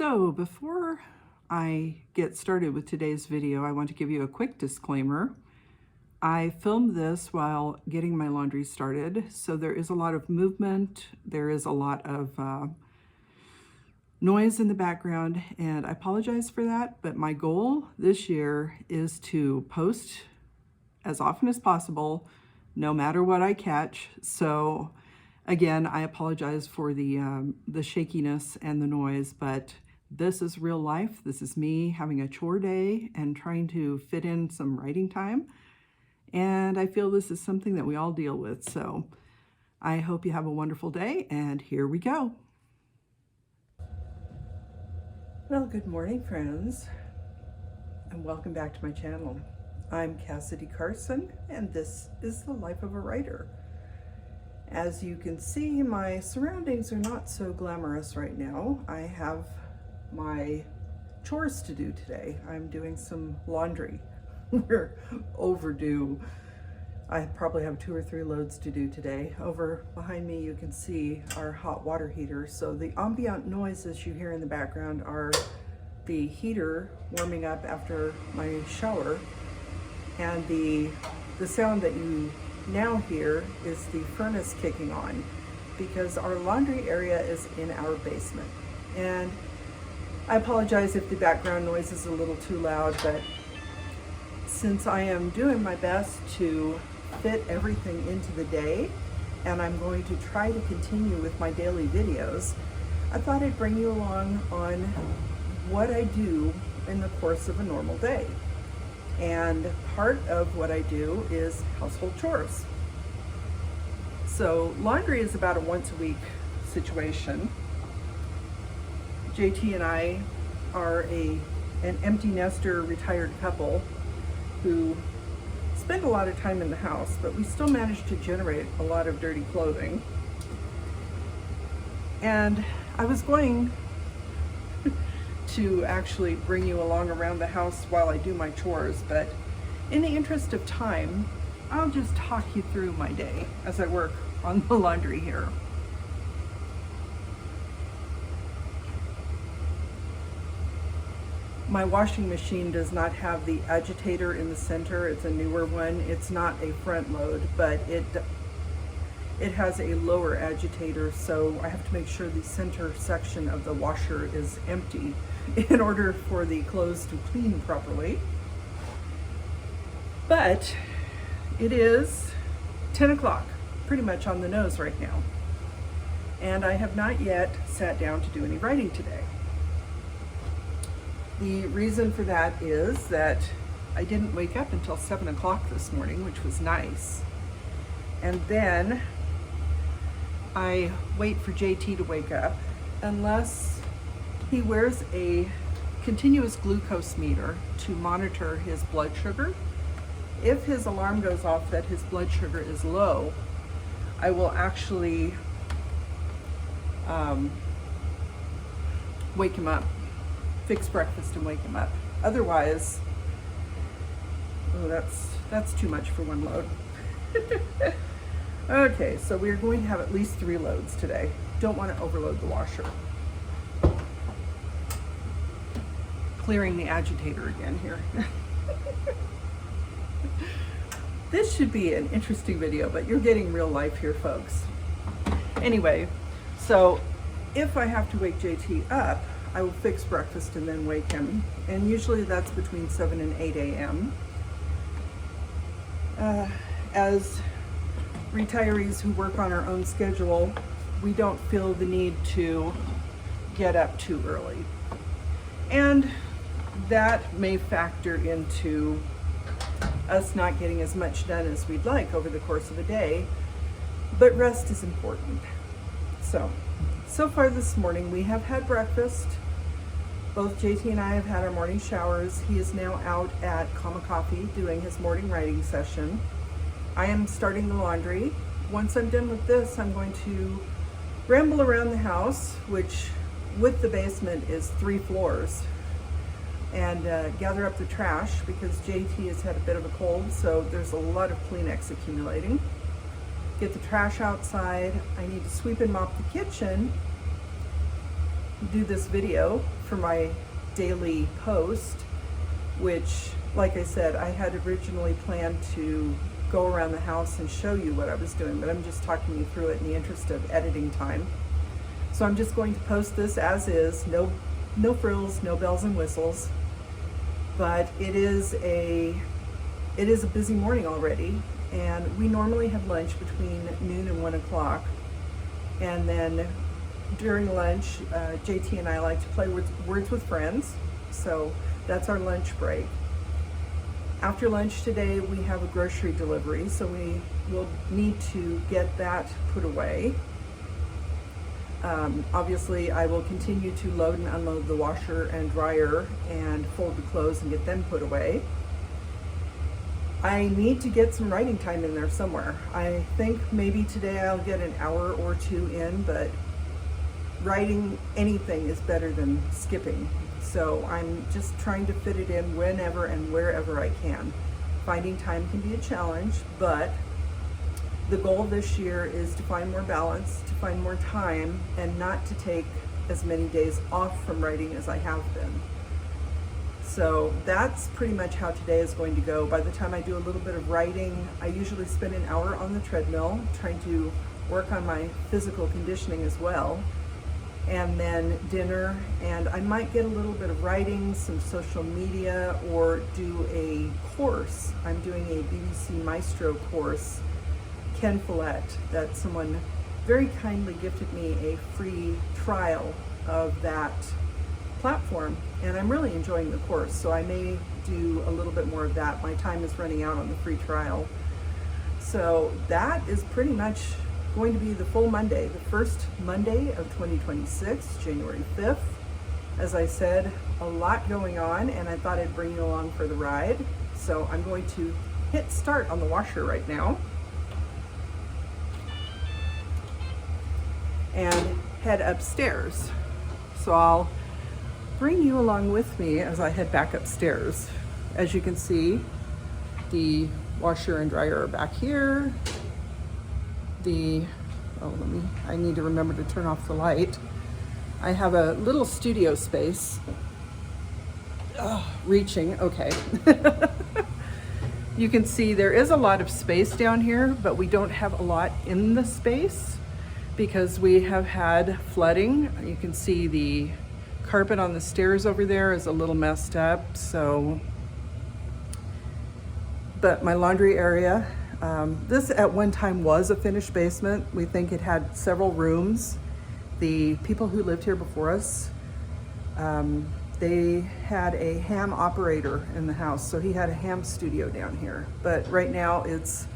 So before I get started with today's video, I want to give you a quick disclaimer. I filmed this while getting my laundry started, so there is a lot of movement, there is a lot of noise in the background, and I apologize for that, but my goal this year is to post as often as possible, no matter what I catch. So again, I apologize for the shakiness and the noise, but this is real life. This is me having a chore day and trying to fit in some writing time. And I feel this is something that we all deal with. So I hope you have a wonderful day, and here we go. Well, good morning, friends, and welcome back to my channel. I'm Cassidy Carson, and this is the life of a writer. As you can see, my surroundings are not so glamorous right now. I have my chores to do today. I'm doing some laundry. We're overdue. I probably have 2 or 3 loads to do today. Over behind me you can see our hot water heater. So the ambient noises you hear in the background are the heater warming up after my shower. And the sound that you now hear is the furnace kicking on, because our laundry area is in our basement. And I apologize if the background noise is a little too loud, but since I am doing my best to fit everything into the day, and I'm going to try to continue with my daily videos, I thought I'd bring you along on what I do in the course of a normal day. And part of what I do is household chores. So laundry is about a once a week situation. JT and I are an empty nester retired couple who spend a lot of time in the house, but we still manage to generate a lot of dirty clothing. And I was going to actually bring you along around the house while I do my chores, but in the interest of time, I'll just talk you through my day as I work on the laundry here. My washing machine does not have the agitator in the center. It's a newer one. It's not a front load, but it has a lower agitator, so I have to make sure the center section of the washer is empty in order for the clothes to clean properly. But it is 10 o'clock, pretty much on the nose right now. And I have not yet sat down to do any writing today. The reason for that is that I didn't wake up until 7 o'clock this morning, which was nice. And then I wait for JT to wake up, unless he wears a continuous glucose meter to monitor his blood sugar. If his alarm goes off that his blood sugar is low, I will actually wake him up, fix breakfast and wake him up. Otherwise, oh, that's too much for one load. Okay, so we're going to have at least 3 loads today. Don't want to overload the washer. Clearing the agitator again here. This should be an interesting video, but you're getting real life here, folks. Anyway, so if I have to wake JT up, I will fix breakfast and then wake him. And usually that's between 7 and 8 a.m. As retirees who work on our own schedule, we don't feel the need to get up too early. And that may factor into us not getting as much done as we'd like over the course of a day, but rest is important. So far this morning we have had breakfast. Both JT and I have had our morning showers. He is now out at Comma Coffee doing his morning writing session. I am starting the laundry. Once I'm done with this, I'm going to ramble around the house, which with the basement is 3 floors, and gather up the trash, because JT has had a bit of a cold, so there's a lot of Kleenex accumulating. Get the trash outside. I need to sweep and mop the kitchen, do this video for my daily post, which, like I said, I had originally planned to go around the house and show you what I was doing, but I'm just talking you through it in the interest of editing time. So I'm just going to post this as is, no frills, no bells and whistles, but it is a busy morning already, and we normally have lunch between noon and 1 o'clock, and then during lunch, JT and I like to play words with friends, so that's our lunch break. After lunch today, we have a grocery delivery, so we will need to get that put away. Obviously, I will continue to load and unload the washer and dryer and fold the clothes and get them put away. I need to get some writing time in there somewhere. I think maybe today I'll get an hour or two in, but writing anything is better than skipping. So I'm just trying to fit it in whenever and wherever I can. Finding time can be a challenge, but the goal this year is to find more balance, to find more time, and not to take as many days off from writing as I have been. So that's pretty much how today is going to go. By the time I do a little bit of writing, I usually spend an hour on the treadmill trying to work on my physical conditioning as well. And then dinner, and I might get a little bit of writing, some social media, or do a course. I'm doing a BBC Maestro course, Ken Follett, that someone very kindly gifted me a free trial of that platform, and I'm really enjoying the course, so I may do a little bit more of that. My time is running out on the free trial. So that is pretty much going to be the full Monday, the first Monday of 2026, January 5th. As I said, a lot going on, and I thought I'd bring you along for the ride. So I'm going to hit start on the washer right now and head upstairs. So I'll bring you along with me as I head back upstairs. As you can see, the washer and dryer are back here. I need to remember to turn off the light. I have a little studio space. Reaching, okay. You can see there is a lot of space down here, but we don't have a lot in the space because we have had flooding. You can see the carpet on the stairs over there is a little messed up, but my laundry area, this at one time was a finished basement. We think it had several rooms. The people who lived here before us, they had a ham operator in the house, so he had a ham studio down here. But right now it's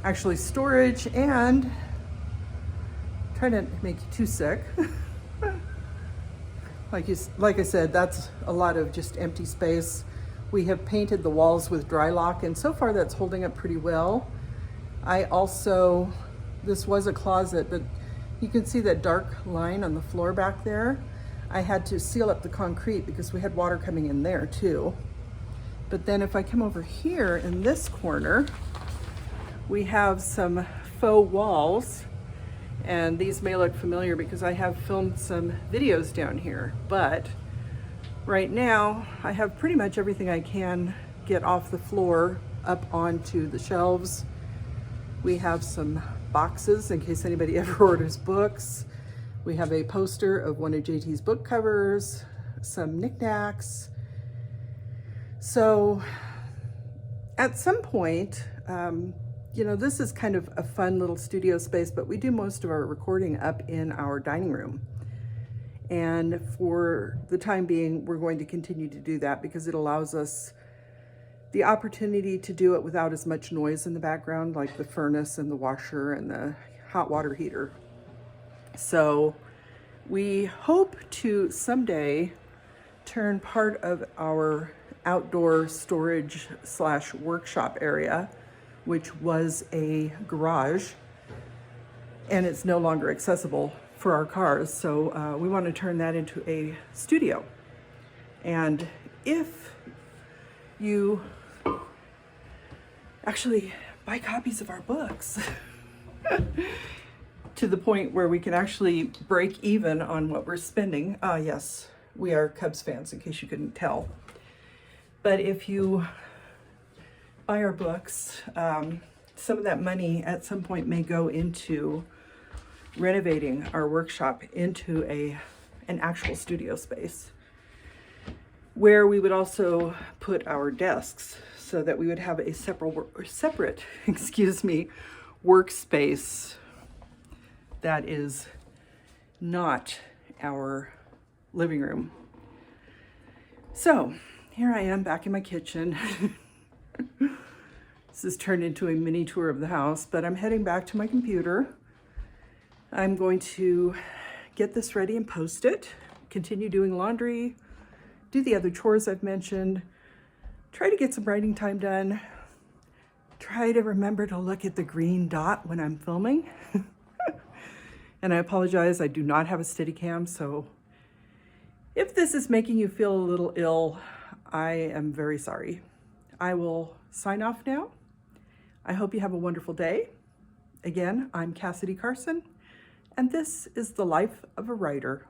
actually storage, and trying to make you too sick. Like I said, that's a lot of just empty space. We have painted the walls with dry lock, and so far that's holding up pretty well. This was a closet, but you can see that dark line on the floor back there. I had to seal up the concrete because we had water coming in there too. But then if I come over here in this corner, we have some faux walls, and these may look familiar because I have filmed some videos down here, but right now I have pretty much everything I can get off the floor up onto the shelves. We have some boxes in case anybody ever orders books. We have a poster of one of JT's book covers, some knickknacks. So at some point, this is kind of a fun little studio space, but we do most of our recording up in our dining room. And for the time being, we're going to continue to do that because it allows us the opportunity to do it without as much noise in the background, like the furnace and the washer and the hot water heater. So we hope to someday turn part of our outdoor storage / workshop area, which was a garage, and it's no longer accessible for our cars. So we want to turn that into a studio. And if you actually buy copies of our books to the point where we can actually break even on what we're spending. Yes, We are Cubs fans, in case you couldn't tell. But if you buy our books, some of that money at some point may go into renovating our workshop into an actual studio space, where we would also put our desks so that we would have a separate workspace that is not our living room. So here I am back in my kitchen. This has turned into a mini tour of the house, but I'm heading back to my computer. I'm going to get this ready and post it, continue doing laundry, do the other chores I've mentioned, try to get some writing time done, try to remember to look at the green dot when I'm filming. And I apologize, I do not have a Steadicam, so if this is making you feel a little ill, I am very sorry. I will sign off now. I hope you have a wonderful day. Again, I'm Cassidy Carson, and this is the life of a writer.